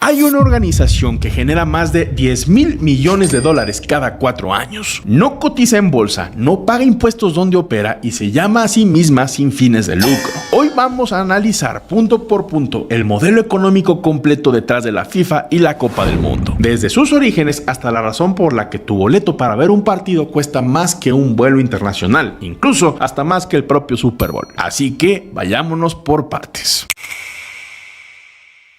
Hay una organización que genera más de 10,000 millones de dólares cada 4 años. No cotiza en bolsa, no paga impuestos donde opera y se llama a sí misma sin fines de lucro. Hoy vamos a analizar punto por punto el modelo económico completo detrás de la FIFA y la Copa del Mundo. Desde sus orígenes hasta la razón por la que tu boleto para ver un partido cuesta más que un vuelo internacional, incluso hasta más que el propio Super Bowl. Así que vayámonos por partes.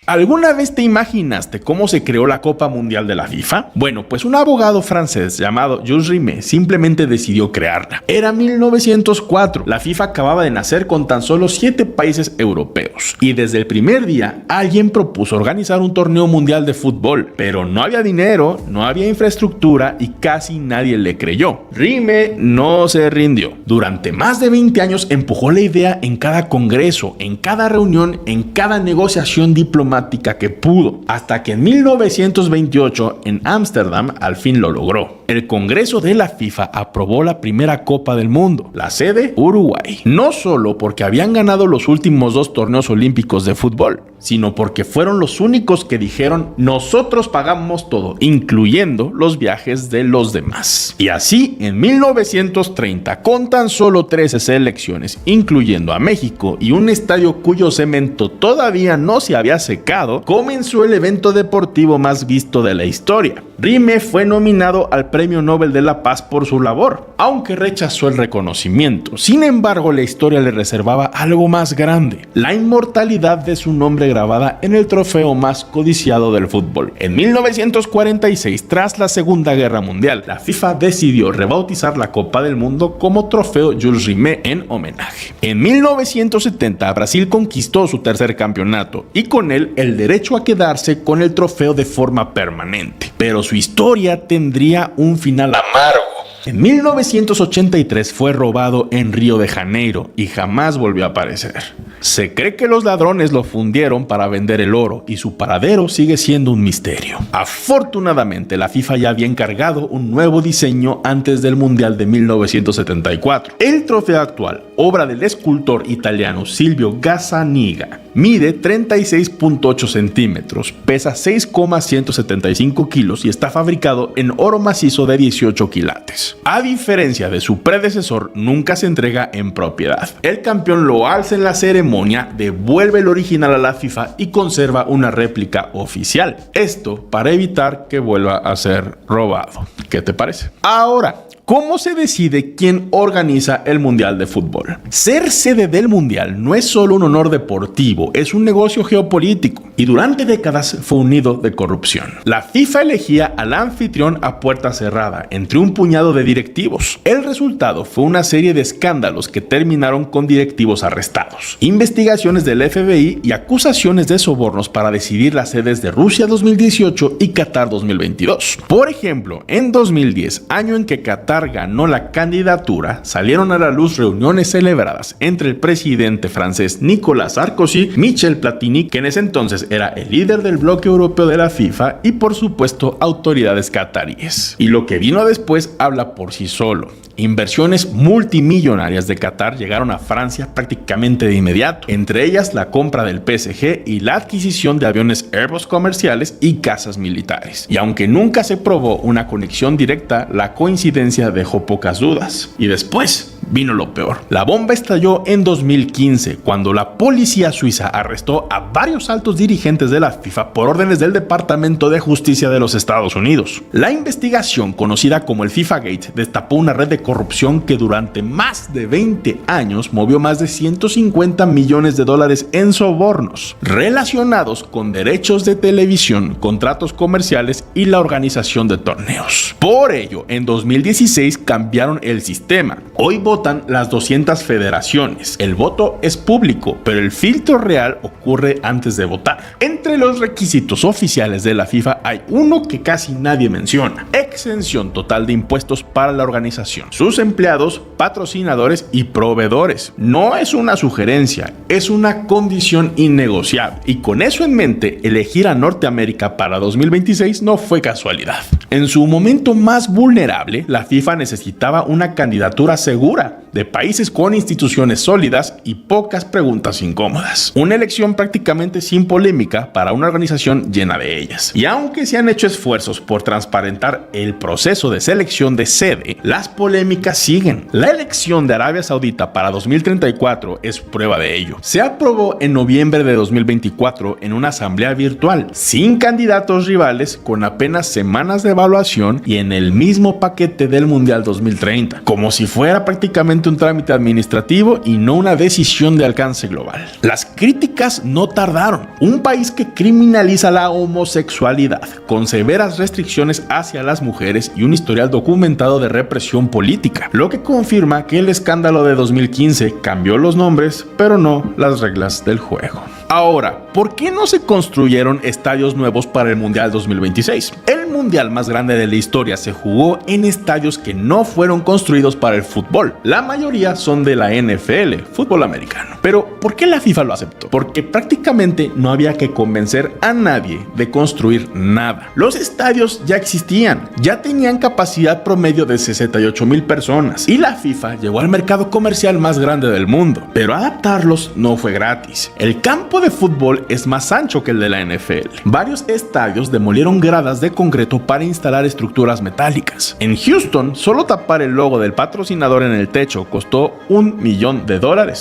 ¿Alguna vez te imaginaste cómo se creó la Copa Mundial de la FIFA? Bueno, pues un abogado francés llamado Jules Rimet simplemente decidió crearla. Era 1904, la FIFA acababa de nacer con tan solo 7 países europeos y desde el primer día alguien propuso organizar un torneo mundial de fútbol, pero no había dinero, no había infraestructura y casi nadie le creyó. Rimet no se rindió. Durante más de 20 años empujó la idea en cada congreso, en cada reunión, en cada negociación diplomática que pudo, hasta que en 1928 en Ámsterdam al fin lo logró. El Congreso de la FIFA aprobó la primera Copa del Mundo, la sede Uruguay, no solo porque habían ganado los últimos 2 torneos olímpicos de fútbol, sino porque fueron los únicos que dijeron nosotros pagamos todo, incluyendo los viajes de los demás. Y así, en 1930, con tan solo 13 selecciones, incluyendo a México y un estadio cuyo cemento todavía no se había secado, comenzó el evento deportivo más visto de la historia. Rimet fue nominado al Premio Nobel de la Paz por su labor, aunque rechazó el reconocimiento. Sin embargo, la historia le reservaba algo más grande: la inmortalidad de su nombre grabada en el trofeo más codiciado del fútbol. En 1946, tras la Segunda Guerra Mundial, la FIFA decidió rebautizar la Copa del Mundo como Trofeo Jules Rimet en homenaje. En 1970, Brasil conquistó su tercer campeonato y con él el derecho a quedarse con el trofeo de forma permanente. Pero su historia tendría un final amargo. En 1983 fue robado en Río de Janeiro y jamás volvió a aparecer. Se cree que los ladrones lo fundieron para vender el oro y su paradero sigue siendo un misterio. Afortunadamente, la FIFA ya había encargado un nuevo diseño antes del Mundial de 1974. El trofeo actual, obra del escultor italiano Silvio Gazzaniga, mide 36.8 centímetros, pesa 6,175 kilos y está fabricado en oro macizo de 18 quilates. A diferencia de su predecesor, nunca se entrega en propiedad. El campeón lo alza en la ceremonia, devuelve el original a la FIFA y conserva una réplica oficial. Esto para evitar que vuelva a ser robado. ¿Qué te parece? Ahora, ¿cómo se decide quién organiza el Mundial de Fútbol? Ser sede del Mundial no es solo un honor deportivo, es un negocio geopolítico y durante décadas fue un nido de corrupción. La FIFA elegía al anfitrión a puerta cerrada entre un puñado de directivos. El resultado fue una serie de escándalos que terminaron con directivos arrestados, investigaciones del FBI y acusaciones de sobornos para decidir las sedes de Rusia 2018 y Qatar 2022. Por ejemplo, en 2010, año en que Qatar ganó la candidatura, salieron a la luz reuniones celebradas entre el presidente francés Nicolas Sarkozy, Michel Platini, que en ese entonces era el líder del bloque europeo de la FIFA, y por supuesto autoridades cataríes. Y lo que vino después habla por sí solo. Inversiones multimillonarias de Qatar llegaron a Francia prácticamente de inmediato, entre ellas la compra del PSG y la adquisición de aviones Airbus comerciales y casas militares. Y aunque nunca se probó una conexión directa, la coincidencia dejó pocas dudas. Y después vino lo peor. La bomba estalló en 2015, cuando la policía suiza arrestó a varios altos dirigentes de la FIFA por órdenes del Departamento de Justicia de los Estados Unidos. La investigación, conocida como el FIFA Gate, destapó una red de corrupción que durante más de 20 años movió más de 150 millones de dólares en sobornos relacionados con derechos de televisión, contratos comerciales y la organización de torneos. Por ello, en 2016 cambiaron el sistema. Hoy votan las 200 federaciones. El voto es público, pero el filtro real ocurre antes de votar. Entre los requisitos oficiales de la FIFA hay uno que casi nadie menciona: exención total de impuestos para la organización, sus empleados, patrocinadores y proveedores. No es una sugerencia, es una condición innegociable. Y con eso en mente, elegir a Norteamérica para 2026 no fue casualidad. En su momento más vulnerable, la FIFA necesitaba una candidatura segura, de países con instituciones sólidas y pocas preguntas incómodas. Una elección prácticamente sin polémica para una organización llena de ellas. Y aunque se han hecho esfuerzos por transparentar el proceso de selección de sede, las polémicas siguen. La elección de Arabia Saudita para 2034 es prueba de ello. Se aprobó en noviembre de 2024 en una asamblea virtual, sin candidatos rivales, con apenas semanas de evaluación y en el mismo paquete del Mundial 2030, como si fuera prácticamente un trámite administrativo y no una decisión de alcance global. Las críticas no tardaron. Un país que criminaliza la homosexualidad, con severas restricciones hacia las mujeres y un historial documentado de represión política, lo que confirma que el escándalo de 2015 cambió los nombres, pero no las reglas del juego. Ahora, ¿por qué no se construyeron estadios nuevos para el Mundial 2026? El Mundial más grande de la historia se jugó en estadios que no fueron construidos para el fútbol. La mayoría son de la NFL, fútbol americano. Pero, ¿por qué la FIFA lo aceptó? Porque prácticamente no había que convencer a nadie de construir nada. Los estadios ya existían, ya tenían capacidad promedio de 68,000 personas y la FIFA llegó al mercado comercial más grande del mundo. Pero adaptarlos no fue gratis. El campo de fútbol es más ancho que el de la NFL. Varios estadios demolieron gradas de concreto para instalar estructuras metálicas. En Houston, solo tapar el logo del patrocinador en el techo costó $1 millón.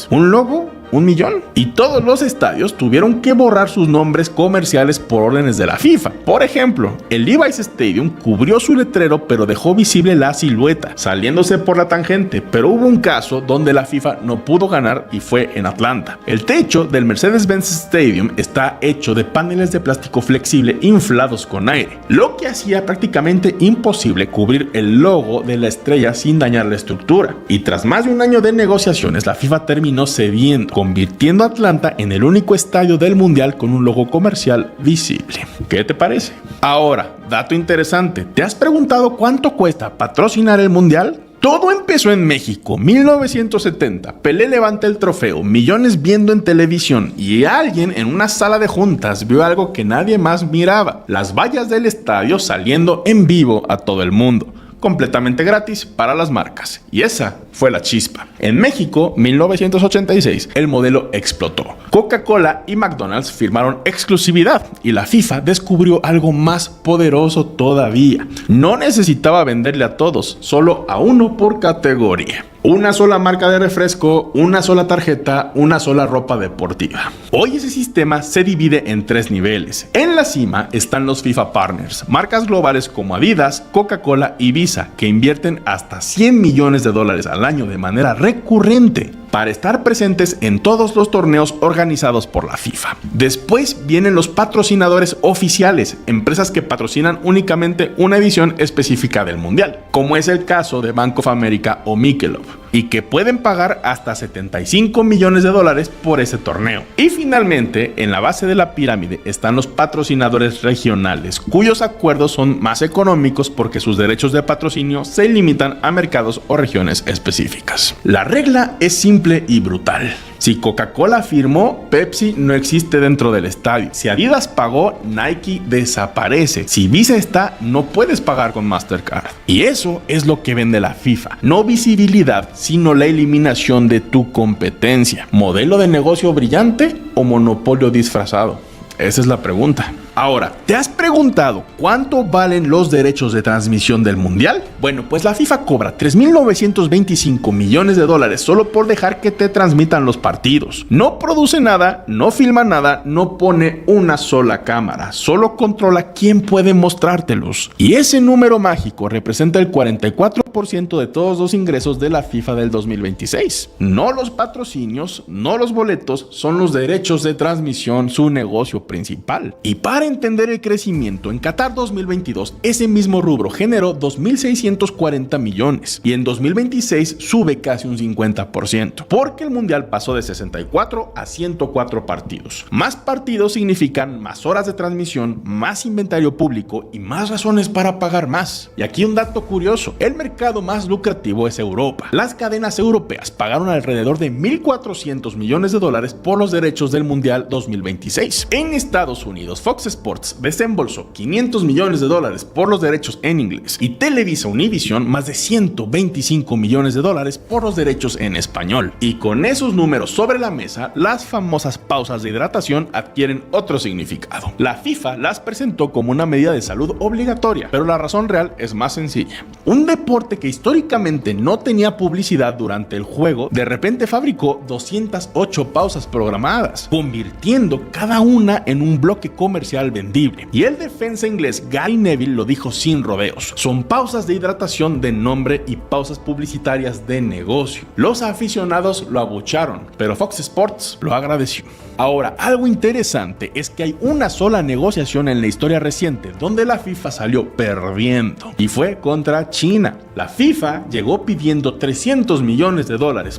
¿Un logo? ¿1 millón? Y todos los estadios tuvieron que borrar sus nombres comerciales por órdenes de la FIFA. Por ejemplo, el Levi's Stadium cubrió su letrero pero dejó visible la silueta, saliéndose por la tangente, pero hubo un caso donde la FIFA no pudo ganar y fue en Atlanta. El techo del Mercedes-Benz Stadium está hecho de paneles de plástico flexible inflados con aire, lo que hacía prácticamente imposible cubrir el logo de la estrella sin dañar la estructura. Y tras más de un año de negociaciones, la FIFA terminó cediendo, convirtiendo a Atlanta en el único estadio del mundial con un logo comercial visible. ¿Qué te parece? Ahora, dato interesante, ¿te has preguntado cuánto cuesta patrocinar el mundial? Todo empezó en México, 1970. Pelé levanta el trofeo, millones viendo en televisión y alguien en una sala de juntas vio algo que nadie más miraba: las vallas del estadio saliendo en vivo a todo el mundo, completamente gratis para las marcas. Y esa fue la chispa. En México, 1986, el modelo explotó. Coca-Cola y McDonald's firmaron exclusividad y la FIFA descubrió algo más poderoso todavía. No necesitaba venderle a todos, solo a uno por categoría. Una sola marca de refresco, una sola tarjeta, una sola ropa deportiva. Hoy ese sistema se divide en 3 niveles. En la cima están los FIFA Partners, marcas globales como Adidas, Coca-Cola y Visa, que invierten hasta $100 millones al año de manera recurrente para estar presentes en todos los torneos organizados por la FIFA. Después vienen los patrocinadores oficiales, empresas que patrocinan únicamente una edición específica del Mundial, como es el caso de Bank of America o Michelob, y que pueden pagar hasta $75 millones por ese torneo. Y finalmente, en la base de la pirámide están los patrocinadores regionales, cuyos acuerdos son más económicos porque sus derechos de patrocinio se limitan a mercados o regiones específicas. La regla es simple y brutal. Si Coca-Cola firmó, Pepsi no existe dentro del estadio. Si Adidas pagó, Nike desaparece. Si Visa está, no puedes pagar con Mastercard. Y eso es lo que vende la FIFA. No visibilidad, sino la eliminación de tu competencia. ¿Modelo de negocio brillante o monopolio disfrazado? Esa es la pregunta. Ahora, ¿te has preguntado cuánto valen los derechos de transmisión del mundial? Bueno, pues la FIFA cobra $3,925 millones solo por dejar que te transmitan los partidos. No produce nada, no filma nada, no pone una sola cámara, solo controla quién puede mostrártelos. Y ese número mágico representa el 44% de todos los ingresos de la FIFA del 2026. No los patrocinios, no los boletos, son los derechos de transmisión su negocio principal. Y para entender el crecimiento, en Qatar 2022 ese mismo rubro generó 2.640 millones y en 2026 sube casi un 50%, porque el mundial pasó de 64 a 104 partidos. Más partidos significan más horas de transmisión, más inventario público y más razones para pagar más. Y aquí un dato curioso: el mercado más lucrativo es Europa. Las cadenas europeas pagaron alrededor de $1.400 millones por los derechos del mundial 2026. En Estados Unidos, Fox Sports desembolsó $500 millones por los derechos en inglés y Televisa Univision más de $125 millones por los derechos en español. Y con esos números sobre la mesa, las famosas pausas de hidratación adquieren otro significado. La FIFA las presentó como una medida de salud obligatoria, pero la razón real es más sencilla. Un deporte que históricamente no tenía publicidad durante el juego, de repente fabricó 208 pausas programadas, convirtiendo cada una en un bloque comercial vendible. Y el defensa inglés Gary Neville lo dijo sin rodeos: son pausas de hidratación de nombre y pausas publicitarias de negocio. Los aficionados lo abucharon, pero Fox Sports lo agradeció. Ahora, algo interesante es que hay una sola negociación en la historia reciente donde la FIFA salió perdiendo, y fue contra China. La FIFA llegó pidiendo $300 millones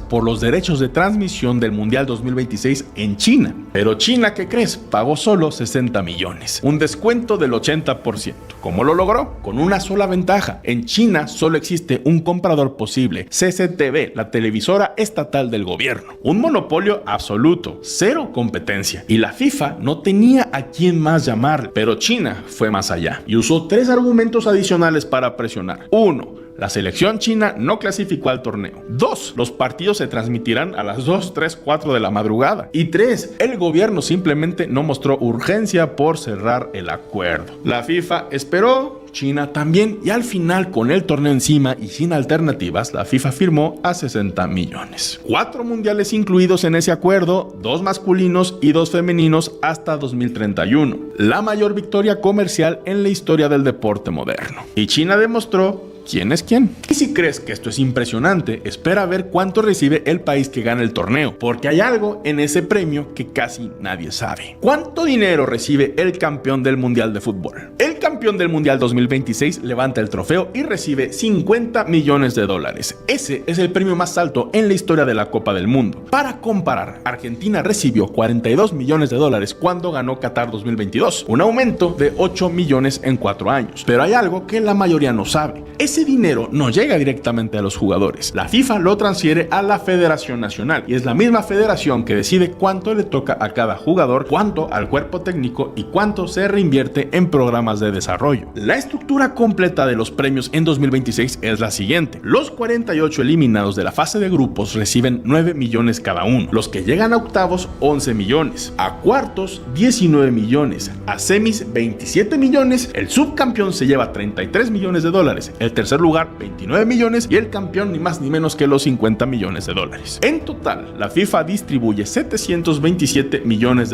por los derechos de transmisión del Mundial 2026 en China. Pero China, ¿qué crees? Pagó solo 60 millones, un descuento del 80%. ¿Cómo lo logró? Con una sola ventaja: en China solo existe un comprador posible, CCTV, la televisora estatal del gobierno. Un monopolio absoluto, cero competencia, y la FIFA no tenía a quién más llamar. Pero China fue más allá y usó 3 argumentos adicionales para presionar. 1. La selección china no clasificó al torneo. 2. Los partidos se transmitirán a las 2, 3, 4 de la madrugada. Y 3. El gobierno simplemente no mostró urgencia por cerrar el acuerdo. La FIFA esperó, China también, y al final, con el torneo encima y sin alternativas, la FIFA firmó a 60 millones. 4 mundiales incluidos en ese acuerdo, 2 masculinos y 2 femeninos hasta 2031. La mayor victoria comercial en la historia del deporte moderno. Y China demostró quién es quién. Y si crees que esto es impresionante, espera a ver cuánto recibe el país que gana el torneo, porque hay algo en ese premio que casi nadie sabe. ¿Cuánto dinero recibe el campeón del Mundial de Fútbol? El campeón del Mundial 2026 levanta el trofeo y recibe $50 millones. Ese es el premio más alto en la historia de la Copa del Mundo. Para comparar, Argentina recibió $42 millones cuando ganó Qatar 2022, un aumento de 8 millones en 4 años. Pero hay algo que la mayoría no sabe: ese dinero no llega directamente a los jugadores. La FIFA lo transfiere a la Federación Nacional, y es la misma federación que decide cuánto le toca a cada jugador, cuánto al cuerpo técnico y cuánto se reinvierte en programas de desarrollo. La estructura completa de los premios en 2026 es la siguiente: los 48 eliminados de la fase de grupos reciben 9 millones cada uno, los que llegan a octavos 11 millones, a cuartos 19 millones, a semis 27 millones, el subcampeón se lleva $33 millones, el tercer lugar 29 millones y el campeón ni más ni menos que los $50 millones. En total, la FIFA distribuye $727 millones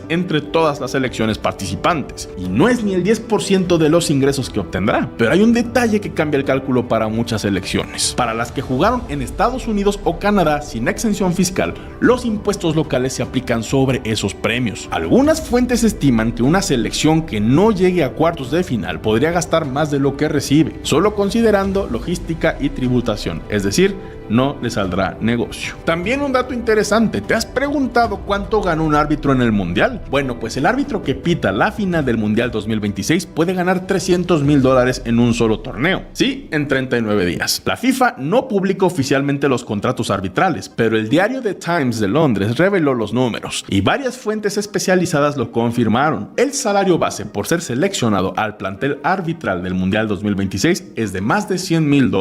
entre todas las selecciones participantes, y no es ni el 10% de los ingresos que obtendrá. Pero hay un detalle que cambia el cálculo para muchas selecciones. Para las que jugaron en Estados Unidos o Canadá sin exención fiscal, los impuestos locales se aplican sobre esos premios. Algunas fuentes estiman que una selección que no llegue a cuartos de final podría gastar más de lo que recibe, solo considerando logística y tributación, es decir, no le saldrá negocio. También un dato interesante: ¿te has preguntado cuánto gana un árbitro en el Mundial? Bueno, pues el árbitro que pita la final del Mundial 2026 puede ganar $300 mil en un solo torneo. Sí, en 39 días. La FIFA no publica oficialmente los contratos arbitrales, pero el diario The Times de Londres reveló los números, y varias fuentes especializadas lo confirmaron. El salario base por ser seleccionado al plantel arbitral del Mundial 2026 es de más de $100 mil.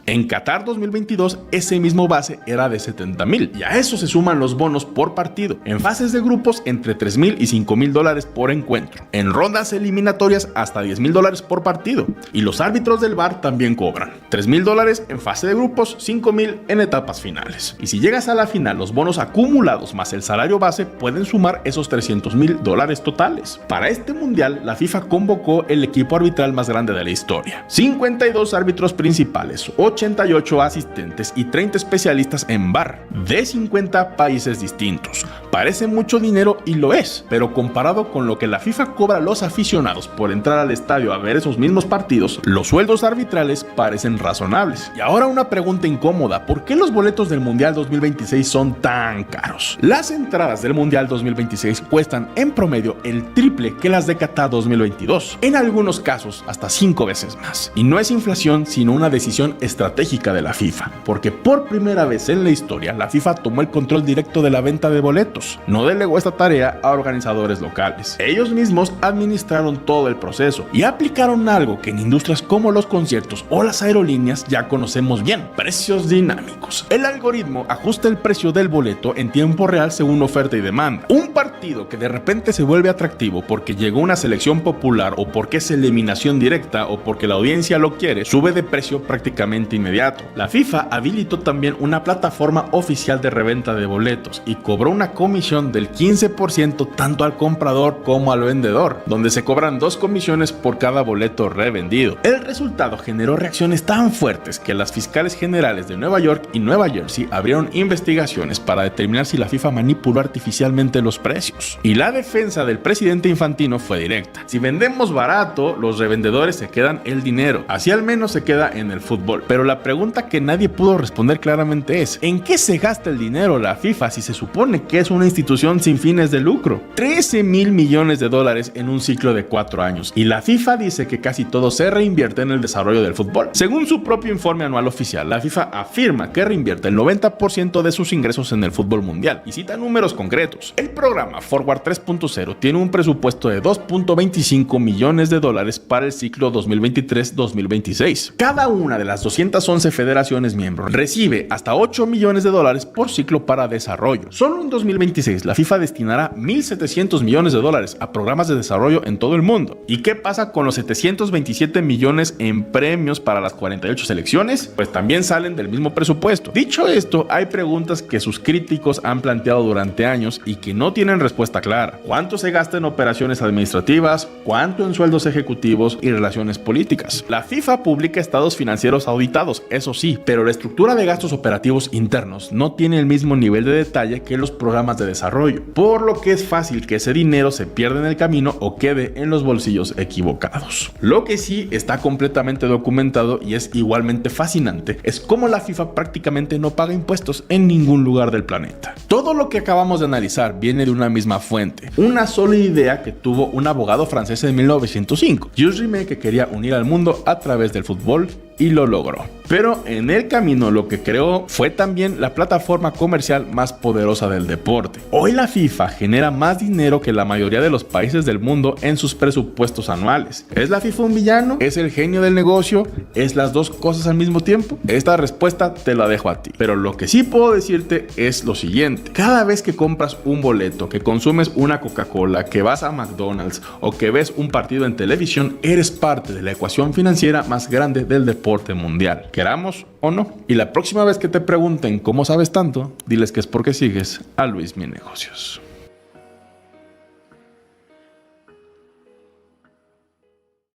En Qatar 2022, ese mismo base era de $70 mil, y a eso se suman los bonos por partido. En fases de grupos, entre $3 mil y $5 mil por encuentro. En rondas eliminatorias, hasta $10 mil por partido. Y los árbitros del VAR también cobran $3 mil en fase de grupos, $5 mil en etapas finales. Y si llegas a la final, los bonos acumulados más el salario base pueden sumar esos $300 mil totales. Para este mundial, la FIFA convocó el equipo arbitral más grande de la historia: 52 árbitros principales, 88 asistentes y 30 especialistas en VAR, de 50 países distintos. Parece mucho dinero, y lo es, pero comparado con lo que la FIFA cobra a los aficionados por entrar al estadio a ver esos mismos partidos, los sueldos arbitrales parecen razonables. Y ahora una pregunta incómoda: ¿por qué los boletos del Mundial 2026 son tan caros? Las entradas del Mundial 2026 cuestan en promedio el triple que las de Qatar 2022, en algunos casos hasta 5 veces más. Y no es inflación, sino una decisión estratégica de la FIFA, porque por primera vez en la historia la FIFA tomó el control directo de la venta de boletos. boletos. No delegó esta tarea a organizadores locales. Ellos mismos administraron todo el proceso y aplicaron algo que en industrias como los conciertos o las aerolíneas ya conocemos bien: precios dinámicos. El algoritmo ajusta el precio del boleto en tiempo real según oferta y demanda. Un partido que de repente se vuelve atractivo porque llegó una selección popular o porque es eliminación directa o porque la audiencia lo quiere, sube de precio prácticamente inmediato. La FIFA habilitó también una plataforma oficial de reventa de boletos y cobró una comisión del 15% tanto al comprador como al vendedor, donde se cobran 2 comisiones por cada boleto revendido. El resultado generó reacciones tan fuertes que las fiscales generales de Nueva York y Nueva Jersey abrieron investigaciones para determinar si la FIFA manipuló artificialmente los precios. Y la defensa del presidente Infantino fue directa: si vendemos barato, los revendedores se quedan el dinero. Así al menos se queda en el fútbol. Pero la pregunta que nadie pudo responder claramente es: ¿en qué se gasta el dinero la FIFA si se supone que es una institución sin fines de lucro? 13,000 millones de dólares en un ciclo de 4 años. Y la FIFA dice que casi todo se reinvierte en el desarrollo del fútbol. Según su propio informe anual oficial, la FIFA afirma que reinvierte el 90% de sus ingresos en el fútbol mundial y cita números concretos. El programa Forward 3.0 tiene un presupuesto de 2.25 millones de dólares para el ciclo 2023-2026. Cada una de las 211 federaciones miembros recibe hasta 8 millones de dólares por ciclo para desarrollo. Solo en 2026 la FIFA destinará 1.700 millones de dólares a programas de desarrollo en todo el mundo. ¿Y qué pasa con los 727 millones en premios para las 48 selecciones? Pues también salen del mismo presupuesto. Dicho esto, hay preguntas que sus críticos han planteado durante años y que no tienen respuesta clara. ¿Cuánto se gasta en operaciones administrativas? ¿Cuánto en sueldos ejecutivos y relaciones políticas? La FIFA publica estados financieros auditados, eso sí, pero la estructura de gastos operativos internos no tiene el mismo nivel de detalle que los programas de desarrollo, por lo que es fácil que ese dinero se pierda en el camino o quede en los bolsillos equivocados. Lo que sí está completamente documentado y es igualmente fascinante es cómo la FIFA prácticamente no paga impuestos en ningún lugar del planeta. Todo lo que acabamos de analizar viene de una misma fuente, una sola idea que tuvo un abogado francés en 1905, Jules Rimet, que quería unir al mundo a través del fútbol, y lo logró. Pero en el camino lo que creó fue también la plataforma comercial más poderosa del deporte. Hoy la FIFA genera más dinero que la mayoría de los países del mundo en sus presupuestos anuales. ¿Es la FIFA un villano? ¿Es el genio del negocio? ¿Es las dos cosas al mismo tiempo? Esta respuesta te la dejo a ti. Pero lo que sí puedo decirte es lo siguiente: cada vez que compras un boleto, que consumes una Coca-Cola, que vas a McDonald's o que ves un partido en televisión, eres parte de la ecuación financiera más grande del deporte mundial, queramos o no. Y la próxima vez que te pregunten cómo sabes tanto, diles que es porque sigues a Luis Mi Negocios.